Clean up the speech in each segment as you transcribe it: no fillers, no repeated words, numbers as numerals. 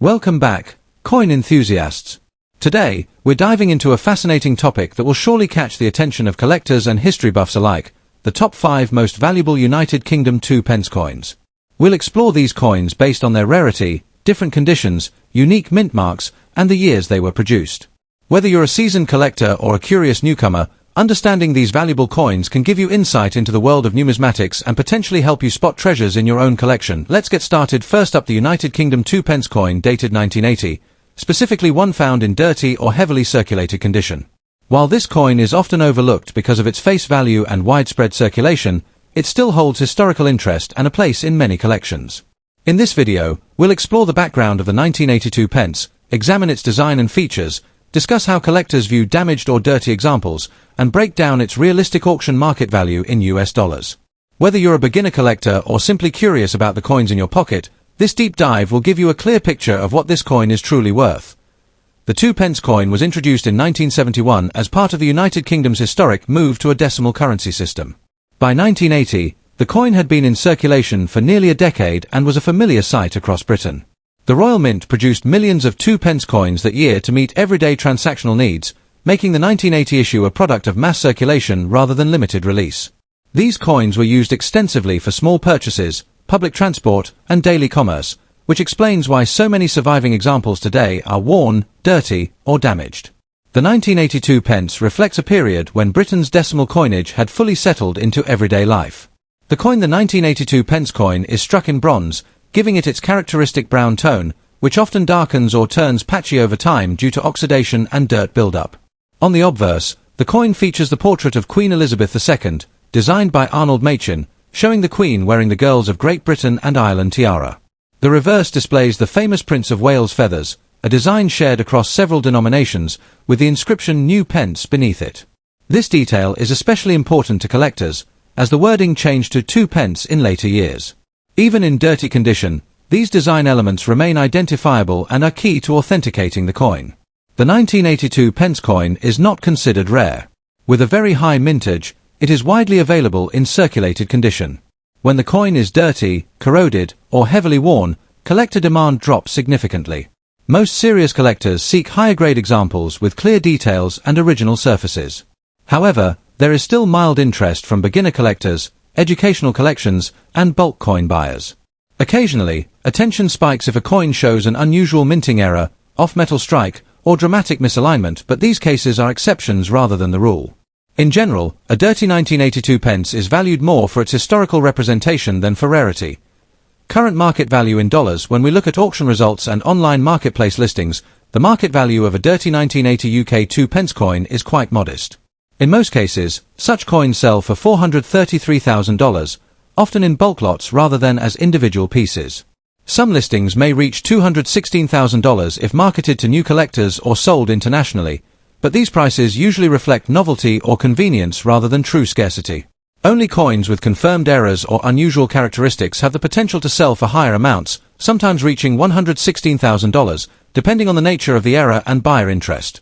Welcome back, coin enthusiasts. Today, we're diving into a fascinating topic that will surely catch the attention of collectors and history buffs alike, the top 5 most valuable United Kingdom 2 pence coins. We'll explore these coins based on their rarity, different conditions, unique mint marks, and the years they were produced. Whether you're a seasoned collector or a curious newcomer, understanding these valuable coins can give you insight into the world of numismatics and potentially help you spot treasures in your own collection. Let's get started. First up, the United Kingdom 2 pence coin dated 1980, specifically one found in dirty or heavily circulated condition. While this coin is often overlooked because of its face value and widespread circulation, it still holds historical interest and a place in many collections. In this video, we'll explore the background of the 1982 pence, examine its design and features, discuss how collectors view damaged or dirty examples, and break down its realistic auction market value in US dollars. Whether you're a beginner collector or simply curious about the coins in your pocket, this deep dive will give you a clear picture of what this coin is truly worth. The 2 pence coin was introduced in 1971 as part of the United Kingdom's historic move to a decimal currency system. By 1980, the coin had been in circulation for nearly a decade and was a familiar sight across Britain. The Royal Mint produced millions of 2 pence coins that year to meet everyday transactional needs, making the 1980 issue a product of mass circulation rather than limited release. These coins were used extensively for small purchases, public transport, and daily commerce, which explains why so many surviving examples today are worn, dirty, or damaged. The 1982 pence reflects a period when Britain's decimal coinage had fully settled into everyday life. The 1982 pence coin is struck in bronze, giving it its characteristic brown tone, which often darkens or turns patchy over time due to oxidation and dirt buildup. On the obverse, the coin features the portrait of Queen Elizabeth II, designed by Arnold Machin, showing the Queen wearing the Girls of Great Britain and Ireland tiara. The reverse displays the famous Prince of Wales feathers, a design shared across several denominations, with the inscription New Pence beneath it. This detail is especially important to collectors, as the wording changed to 2 pence in later years. Even in dirty condition, these design elements remain identifiable and are key to authenticating the coin. The 1982 pence coin is not considered rare. With a very high mintage, it is widely available in circulated condition. When the coin is dirty, corroded, or heavily worn, collector demand drops significantly. Most serious collectors seek higher-grade examples with clear details and original surfaces. However, there is still mild interest from beginner collectors, educational collections, and bulk coin buyers. Occasionally, attention spikes if a coin shows an unusual minting error, off-metal strike, or dramatic misalignment, but these cases are exceptions rather than the rule. In general, a dirty 1982 pence is valued more for its historical representation than for rarity. Current market value in dollars. When we look at auction results and online marketplace listings, the market value of a dirty 1980 UK 2 pence coin is quite modest. In most cases, such coins sell for $433,000, often in bulk lots rather than as individual pieces. Some listings may reach $216,000 if marketed to new collectors or sold internationally, but these prices usually reflect novelty or convenience rather than true scarcity. Only coins with confirmed errors or unusual characteristics have the potential to sell for higher amounts, sometimes reaching $116,000, depending on the nature of the error and buyer interest.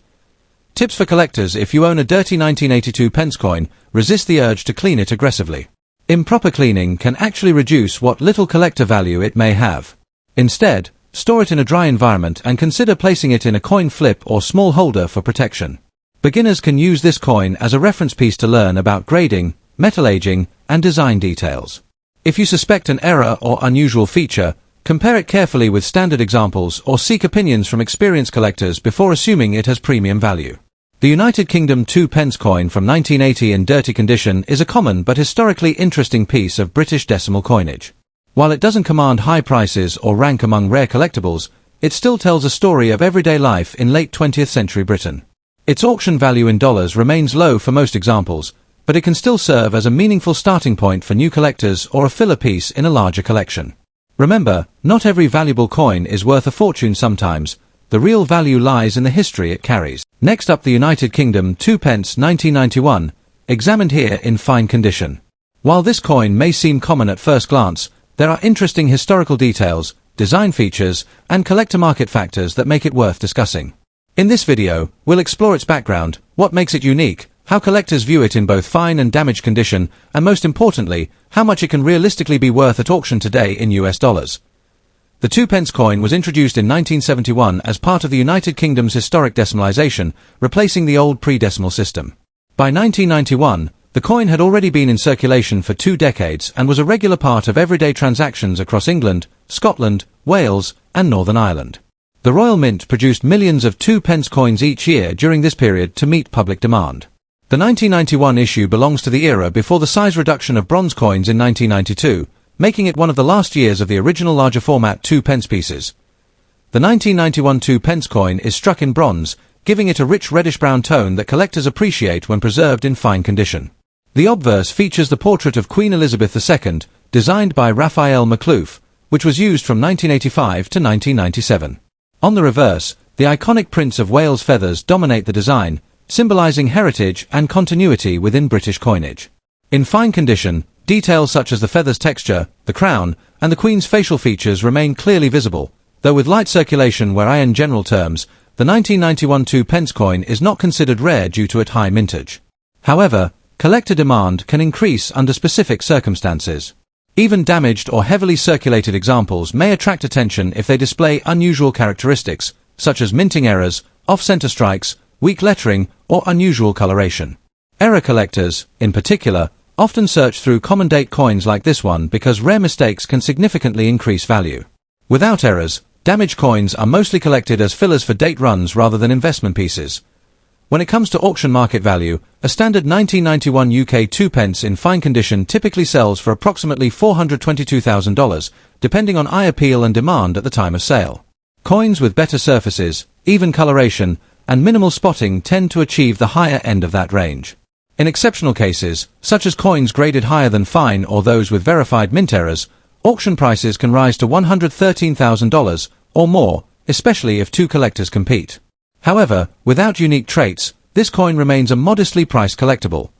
Tips for collectors: if you own a dirty 1982 pence coin, resist the urge to clean it aggressively. Improper cleaning can actually reduce what little collector value it may have. Instead, store it in a dry environment and consider placing it in a coin flip or small holder for protection. Beginners can use this coin as a reference piece to learn about grading, metal aging, and design details. If you suspect an error or unusual feature, compare it carefully with standard examples or seek opinions from experienced collectors before assuming it has premium value. The United Kingdom 2 pence coin from 1980 in dirty condition is a common but historically interesting piece of British decimal coinage. While it doesn't command high prices or rank among rare collectibles, it still tells a story of everyday life in late 20th century Britain. Its auction value in dollars remains low for most examples, but it can still serve as a meaningful starting point for new collectors or a filler piece in a larger collection. Remember, not every valuable coin is worth a fortune. Sometimes, the real value lies in the history it carries. Next up, the United Kingdom 2 pence 1991, examined here in fine condition. While this coin may seem common at first glance, there are interesting historical details, design features, and collector market factors that make it worth discussing. In this video, we'll explore its background, what makes it unique, how collectors view it in both fine and damaged condition, and most importantly, how much it can realistically be worth at auction today in US dollars. The 2p coin was introduced in 1971 as part of the United Kingdom's historic decimalisation, replacing the old pre-decimal system. By 1991, the coin had already been in circulation for 2 decades and was a regular part of everyday transactions across England, Scotland, Wales, and Northern Ireland. The Royal Mint produced millions of 2p coins each year during this period to meet public demand. The 1991 issue belongs to the era before the size reduction of bronze coins in 1992, making it one of the last years of the original larger format 2p pieces. The 1991 2p coin is struck in bronze, giving it a rich reddish-brown tone that collectors appreciate when preserved in fine condition. The obverse features the portrait of Queen Elizabeth II, designed by Raphael Makhlouf, which was used from 1985 to 1997. On the reverse, the iconic Prince of Wales feathers dominate the design, symbolizing heritage and continuity within British coinage. In fine condition, details such as the feather's texture, the crown, and the Queen's facial features remain clearly visible, though with light circulation where in general terms, the 1991 2p coin is not considered rare due to its high mintage. However, collector demand can increase under specific circumstances. Even damaged or heavily circulated examples may attract attention if they display unusual characteristics, such as minting errors, off-center strikes, weak lettering, or unusual coloration. Error collectors, in particular, often search through common date coins like this one because rare mistakes can significantly increase value. Without errors, damaged coins are mostly collected as fillers for date runs rather than investment pieces. When it comes to auction market value, a standard 1991 UK 2p in fine condition typically sells for approximately $422,000, depending on eye appeal and demand at the time of sale. Coins with better surfaces, even coloration, and minimal spotting tend to achieve the higher end of that range. In exceptional cases, such as coins graded higher than fine or those with verified mint errors, auction prices can rise to $113,000 or more, especially if 2 collectors compete. However, without unique traits, this coin remains a modestly priced collectible.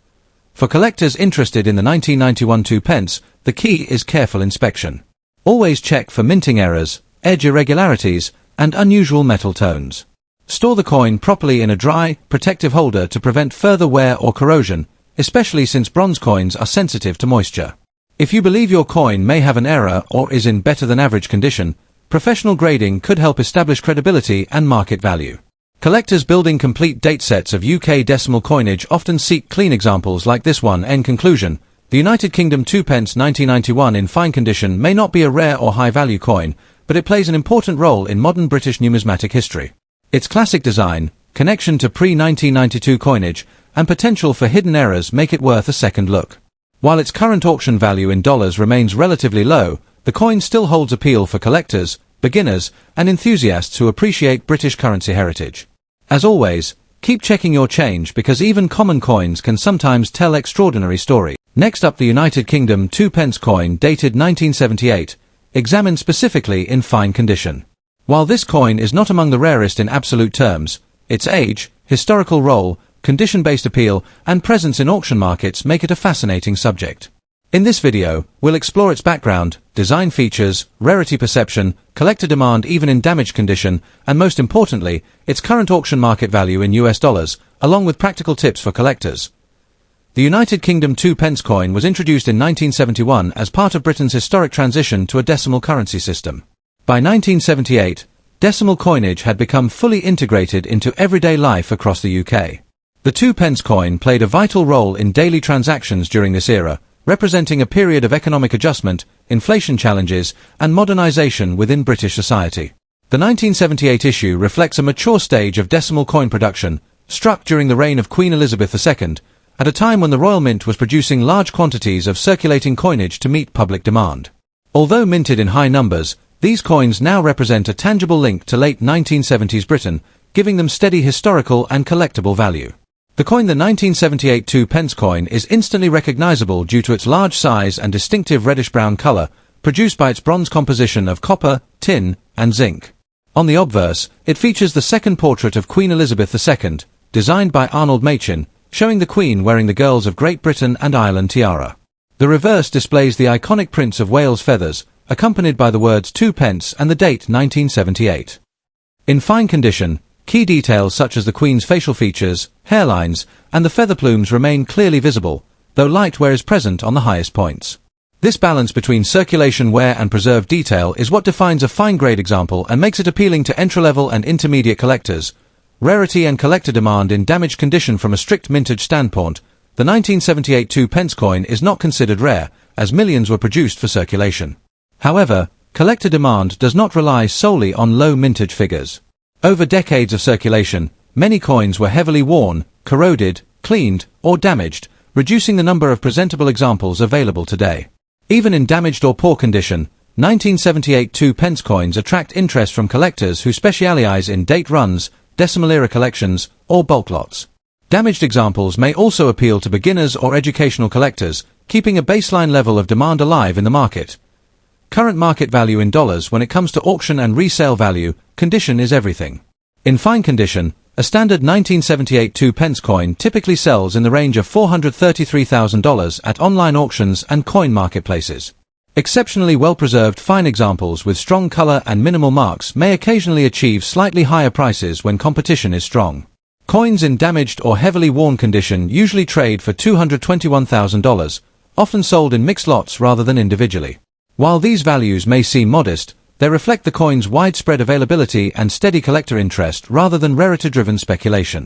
For collectors interested in the 1991 2p, the key is careful inspection. Always check for minting errors, edge irregularities, and unusual metal tones. Store the coin properly in a dry, protective holder to prevent further wear or corrosion, especially since bronze coins are sensitive to moisture. If you believe your coin may have an error or is in better than average condition, professional grading could help establish credibility and market value. Collectors building complete date sets of UK decimal coinage often seek clean examples like this one. In conclusion, the United Kingdom 2p 1991 in fine condition may not be a rare or high-value coin, but it plays an important role in modern British numismatic history. Its classic design, connection to pre-1992 coinage, and potential for hidden errors make it worth a second look. While its current auction value in dollars remains relatively low, the coin still holds appeal for collectors, beginners, and enthusiasts who appreciate British currency heritage. As always, keep checking your change because even common coins can sometimes tell extraordinary stories. Next up, the United Kingdom 2p coin dated 1978, examined specifically in fine condition. While this coin is not among the rarest in absolute terms, its age, historical role, condition-based appeal, and presence in auction markets make it a fascinating subject. In this video, we'll explore its background, design features, rarity perception, collector demand even in damaged condition, and most importantly, its current auction market value in US dollars, along with practical tips for collectors. The United Kingdom 2p coin was introduced in 1971 as part of Britain's historic transition to a decimal currency system. By 1978, decimal coinage had become fully integrated into everyday life across the UK. The 2p coin played a vital role in daily transactions during this era, representing a period of economic adjustment, inflation challenges, and modernization within British society. The 1978 issue reflects a mature stage of decimal coin production, struck during the reign of Queen Elizabeth II, at a time when the Royal Mint was producing large quantities of circulating coinage to meet public demand. Although minted in high numbers, these coins now represent a tangible link to late 1970s Britain, giving them steady historical and collectible value. The 1978 2p coin is instantly recognizable due to its large size and distinctive reddish-brown color, produced by its bronze composition of copper, tin, and zinc. On the obverse, it features the second portrait of Queen Elizabeth II, designed by Arnold Machin, showing the Queen wearing the Girls of Great Britain and Ireland tiara. The reverse displays the iconic Prince of Wales feathers, accompanied by the words 2p and the date 1978. In fine condition, key details such as the Queen's facial features, hairlines, and the feather plumes remain clearly visible, though light wear is present on the highest points. This balance between circulation, wear and preserved detail is what defines a fine-grade example and makes it appealing to entry-level and intermediate collectors. Rarity and collector demand in damaged condition. From a strict mintage standpoint, the 1978 2p coin is not considered rare, as millions were produced for circulation. However, collector demand does not rely solely on low mintage figures. Over decades of circulation, many coins were heavily worn, corroded, cleaned, or damaged, reducing the number of presentable examples available today. Even in damaged or poor condition, 1978 2p coins attract interest from collectors who specialize in date runs, decimal-era collections, or bulk lots. Damaged examples may also appeal to beginners or educational collectors, keeping a baseline level of demand alive in the market. Current market value in dollars. When it comes to auction and resale value, condition is everything. In fine condition, a standard 1978 2p coin typically sells in the range of $433,000 at online auctions and coin marketplaces. Exceptionally well-preserved fine examples with strong color and minimal marks may occasionally achieve slightly higher prices when competition is strong. Coins in damaged or heavily worn condition usually trade for $221,000, often sold in mixed lots rather than individually. While these values may seem modest, they reflect the coin's widespread availability and steady collector interest rather than rarity-driven speculation.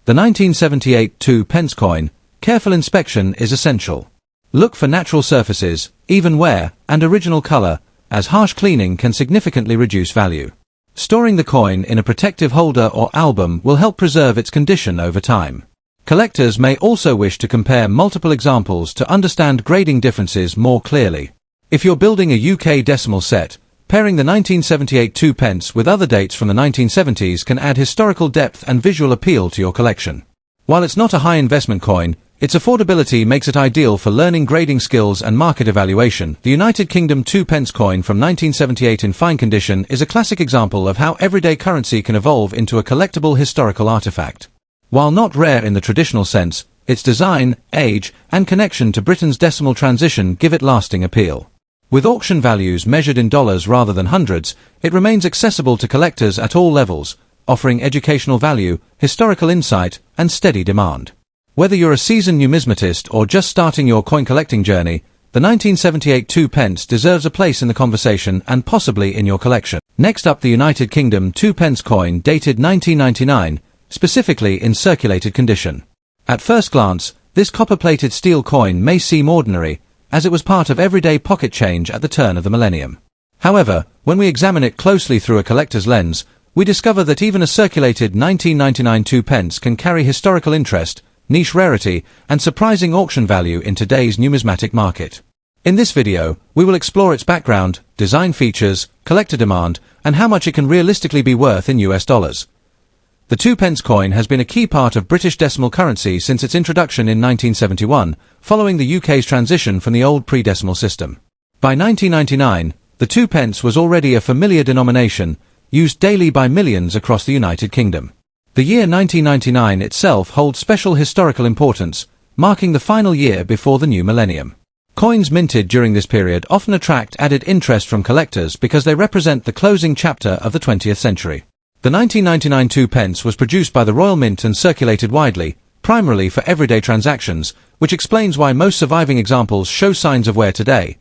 The 1978 2p coin, careful inspection is essential. Look for natural surfaces, even wear, and original color, as harsh cleaning can significantly reduce value. Storing the coin in a protective holder or album will help preserve its condition over time. Collectors may also wish to compare multiple examples to understand grading differences more clearly. If you're building a UK decimal set, pairing the 1978 2p with other dates from the 1970s can add historical depth and visual appeal to your collection. While it's not a high investment coin, its affordability makes it ideal for learning grading skills and market evaluation. The United Kingdom 2p coin from 1978 in fine condition is a classic example of how everyday currency can evolve into a collectible historical artifact. While not rare in the traditional sense, its design, age, and connection to Britain's decimal transition give it lasting appeal. With auction values measured in dollars rather than hundreds, it remains accessible to collectors at all levels, offering educational value, historical insight, and steady demand. Whether you're a seasoned numismatist or just starting your coin collecting journey, the 1978 2p deserves a place in the conversation and possibly in your collection. Next up, the United Kingdom 2p coin dated 1999, specifically in circulated condition. At first glance, this copper-plated steel coin may seem ordinary, as it was part of everyday pocket change at the turn of the millennium. However, when we examine it closely through a collector's lens, we discover that even a circulated 1999 2p can carry historical interest, niche rarity, and surprising auction value in today's numismatic market. In this video, we will explore its background, design features, collector demand, and how much it can realistically be worth in US dollars. The 2p coin has been a key part of British decimal currency since its introduction in 1971, following the UK's transition from the old pre-decimal system. By 1999, the 2p was already a familiar denomination, used daily by millions across the United Kingdom. The year 1999 itself holds special historical importance, marking the final year before the new millennium. Coins minted during this period often attract added interest from collectors because they represent the closing chapter of the 20th century. The 1999 2p was produced by the Royal Mint and circulated widely, primarily for everyday transactions, which explains why most surviving examples show signs of wear today.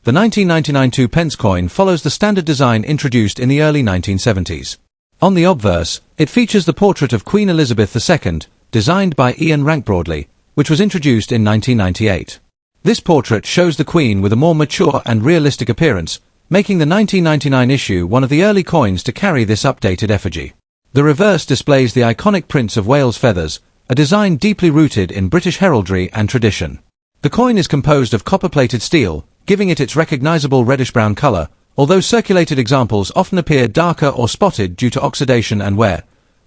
The 1999 2p coin follows the standard design introduced in the early 1970s. On the obverse, it features the portrait of Queen Elizabeth II, designed by Ian Rank-Broadley, which was introduced in 1998. This portrait shows the Queen with a more mature and realistic appearance, making the 1999 issue one of the early coins to carry this updated effigy. The reverse displays the iconic Prince of Wales feathers, a design deeply rooted in British heraldry and tradition. The coin is composed of copper-plated steel, giving it its recognizable reddish-brown color, although circulated examples often appear darker or spotted due to oxidation and wear.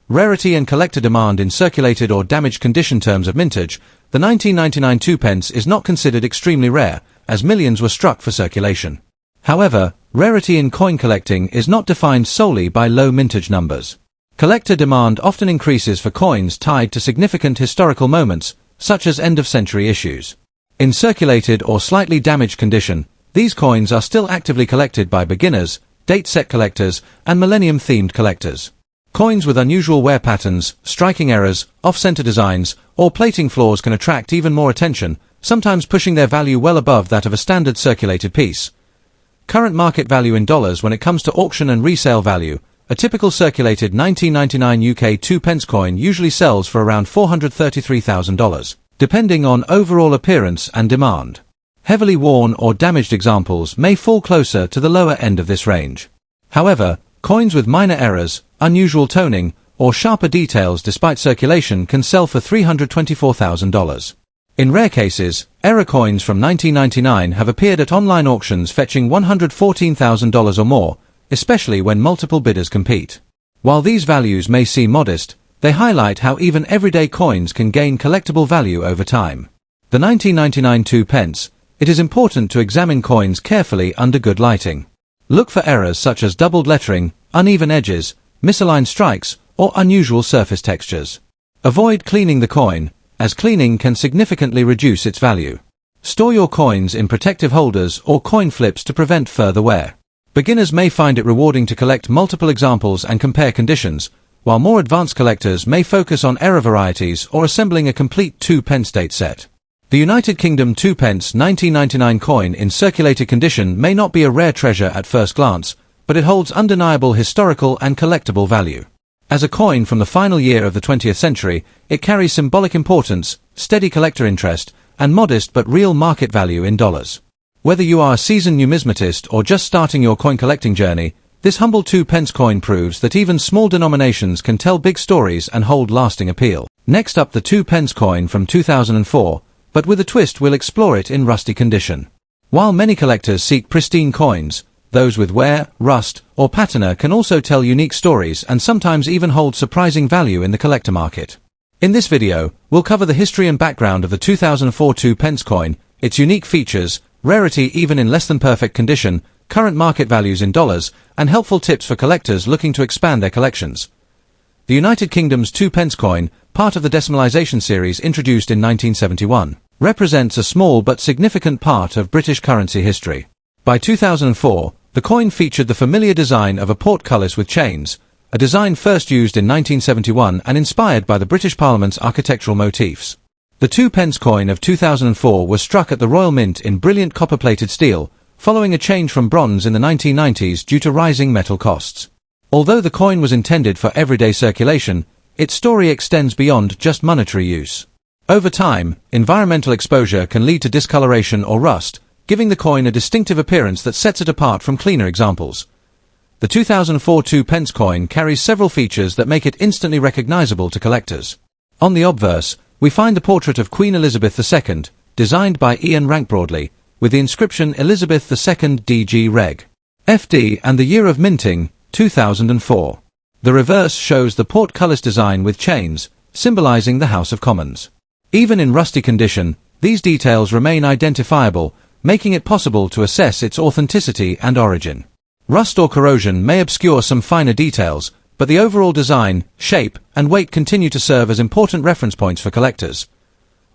Rarity and collector demand in circulated or damaged condition terms of mintage, the 1999 2p is not considered extremely rare, as millions were struck for circulation. However, rarity in coin collecting is not defined solely by low mintage numbers. Collector demand often increases for coins tied to significant historical moments, such as end-of-century issues. In circulated or slightly damaged condition, these coins are still actively collected by beginners, date-set collectors, and millennium-themed collectors. Coins with unusual wear patterns, striking errors, off-center designs, or plating flaws can attract even more attention, sometimes pushing their value well above that of a standard circulated piece. Current market value in dollars when it comes to auction and resale value. A typical circulated 1999 UK 2 pence coin usually sells for around $433,000, depending on overall appearance and demand. Heavily worn or damaged examples may fall closer to the lower end of this range. However, coins with minor errors, unusual toning, or sharper details despite circulation can sell for $324,000. In rare cases, error coins from 1999 have appeared at online auctions fetching $114,000 or more, especially when multiple bidders compete. While these values may seem modest, they highlight how even everyday coins can gain collectible value over time. The 1999 2 pence. It is important to examine coins carefully under good lighting. Look for errors such as doubled lettering, uneven edges, misaligned strikes, or unusual surface textures. Avoid cleaning the coin, as cleaning can significantly reduce its value. Store your coins in protective holders or coin flips to prevent further wear. Beginners may find it rewarding to collect multiple examples and compare conditions, while more advanced collectors may focus on error varieties or assembling a complete 2 pence date set. The United Kingdom 2 pence 1999 coin in circulated condition may not be a rare treasure at first glance, but it holds undeniable historical and collectible value. As a coin from the final year of the 20th century, it carries symbolic importance, steady collector interest, and modest but real market value in dollars. Whether you are a seasoned numismatist or just starting your coin collecting journey, this humble 2 pence coin proves that even small denominations can tell big stories and hold lasting appeal. Next up, the 2 pence coin from 2004, but with a twist we'll explore it in rusty condition. While many collectors seek pristine coins, those with wear, rust, or patina can also tell unique stories and sometimes even hold surprising value in the collector market. In this video, we'll cover the history and background of the 2004 2 pence coin, its unique features, rarity even in less than perfect condition, current market values in dollars, and helpful tips for collectors looking to expand their collections. The United Kingdom's 2 pence coin, part of the decimalisation series introduced in 1971, represents a small but significant part of British currency history. By 2004, the coin featured the familiar design of a portcullis with chains, a design first used in 1971 and inspired by the British Parliament's architectural motifs. The 2 pence coin of 2004 was struck at the Royal Mint in brilliant copper-plated steel, following a change from bronze in the 1990s due to rising metal costs. Although the coin was intended for everyday circulation, its story extends beyond just monetary use. Over time, environmental exposure can lead to discoloration or rust, giving the coin a distinctive appearance that sets it apart from cleaner examples. The 2004 2 pence coin carries several features that make it instantly recognizable to collectors. On the obverse, we find the portrait of Queen Elizabeth II, designed by Ian Rank-Broadley, with the inscription Elizabeth II DG Reg. FD and the year of minting, 2004. The reverse shows the portcullis design with chains, symbolizing the House of Commons. Even in rusty condition, these details remain identifiable, making it possible to assess its authenticity and origin. Rust or corrosion may obscure some finer details, but the overall design, shape, and weight continue to serve as important reference points for collectors.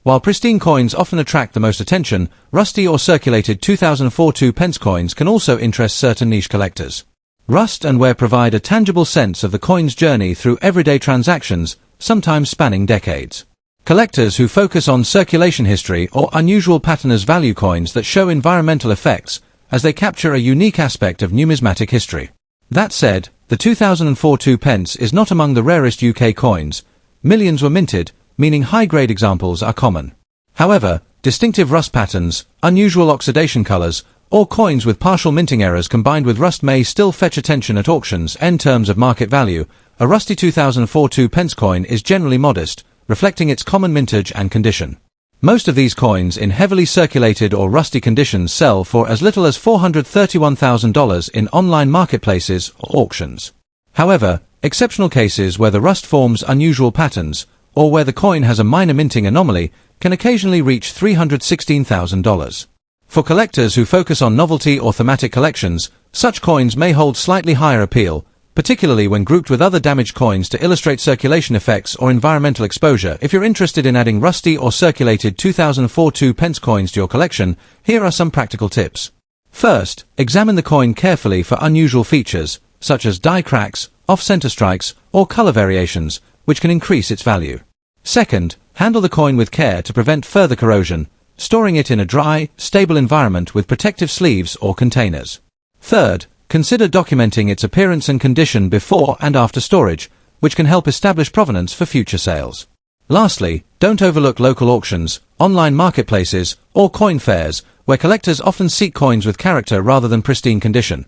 While pristine coins often attract the most attention, rusty or circulated 2004 2 pence coins can also interest certain niche collectors. Rust and wear provide a tangible sense of the coin's journey through everyday transactions, sometimes spanning decades. Collectors who focus on circulation history or unusual patinas value coins that show environmental effects, as they capture a unique aspect of numismatic history. That said, the 2004 2 pence is not among the rarest UK coins. Millions were minted, meaning high-grade examples are common. However, distinctive rust patterns, unusual oxidation colors, or coins with partial minting errors combined with rust may still fetch attention at auctions. In terms of market value, a rusty 2004 2 pence coin is generally modest, reflecting its common mintage and condition. Most of these coins in heavily circulated or rusty conditions sell for as little as $431,000 in online marketplaces or auctions. However, exceptional cases where the rust forms unusual patterns, or where the coin has a minor minting anomaly, can occasionally reach $316,000. For collectors who focus on novelty or thematic collections, such coins may hold slightly higher appeal, particularly when grouped with other damaged coins to illustrate circulation effects or environmental exposure. If you're interested in adding rusty or circulated 2004 2 pence coins to your collection, here are some practical tips. First, examine the coin carefully for unusual features, such as die cracks, off-center strikes, or color variations, which can increase its value. Second, handle the coin with care to prevent further corrosion. storing it in a dry, stable environment with protective sleeves or containers. Third, consider documenting its appearance and condition before and after storage, which can help establish provenance for future sales. Lastly, don't overlook local auctions, online marketplaces, or coin fairs, where collectors often seek coins with character rather than pristine condition.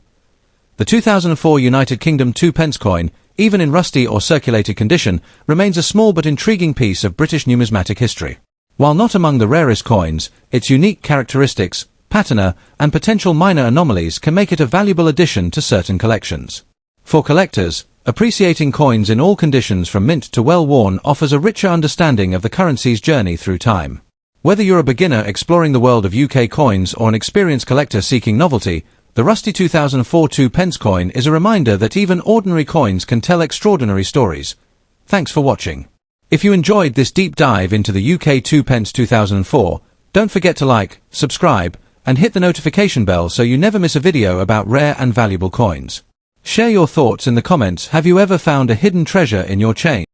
The 2004 United Kingdom 2 pence coin, even in rusty or circulated condition, remains a small but intriguing piece of British numismatic history. While not among the rarest coins, its unique characteristics, patina, and potential minor anomalies can make it a valuable addition to certain collections. For collectors, appreciating coins in all conditions from mint to well-worn offers a richer understanding of the currency's journey through time. Whether you're a beginner exploring the world of UK coins or an experienced collector seeking novelty, the rusty 2004 2 pence coin is a reminder that even ordinary coins can tell extraordinary stories. Thanks for watching. If you enjoyed this deep dive into the UK 2 pence 2004, don't forget to like, subscribe, and hit the notification bell so you never miss a video about rare and valuable coins. Share your thoughts in the comments. Have you ever found a hidden treasure in your chain?